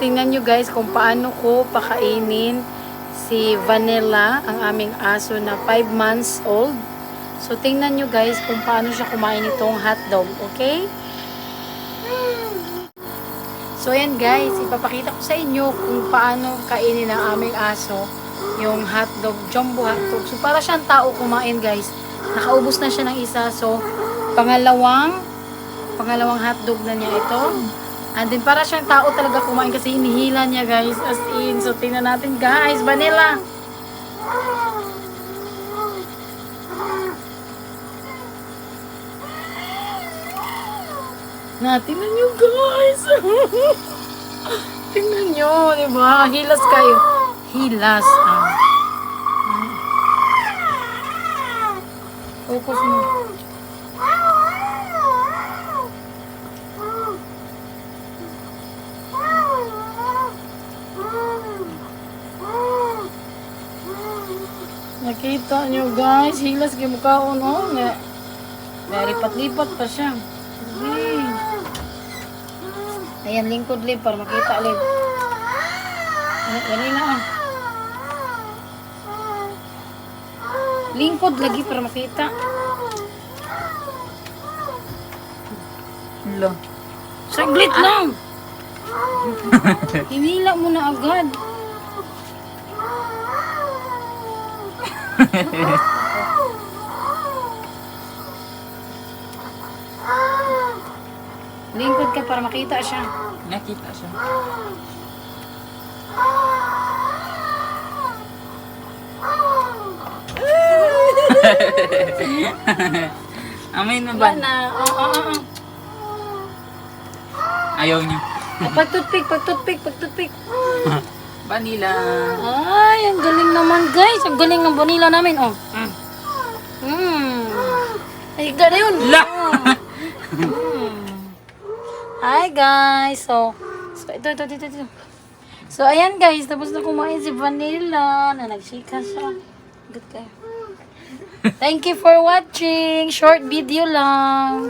tingnan nyo guys kung paano ko pakainin si Vanilla, ang aming aso na 5 months old. So, tingnan nyo guys kung paano siya kumain itong hotdog. Okay? So, ayan guys, ipapakita ko sa inyo kung paano kainin ng aming aso yung hotdog, jumbo hotdog. So, para siyang tao kumain guys. Nakaubos na siya ng isa. So, pangalawang hotdog na niya ito. And then, para siyang tao talaga kumain kasi hinihila niya guys. As in, so tingnan natin guys. Vanilla! Tingnan nyo guys. Tingnan nyo, diba? Hilas kayo. Hilas. Focus mo. Nakita nyo guys, hilas kayo mukhaon. May lipat-lipat pa siya. Ayan, lingkod lip para makita lip. Ganina lingkod lagi para makita. Hello. Saglit lang. Hinila mo na agad. Lingkod ka para makita siya. Nakita siya. Amin na ba? Wala na. Ayaw niyo. Pagtutpik. Vanilla. Ay, ang galing naman guys. Ang galing ng vanilla namin. Ay, ganda yun. La! Hi guys. So ito. So ayan guys, tapos na kumain si Vanilla na nagsika siya. Good kayo. Thank you for watching. Short video lang.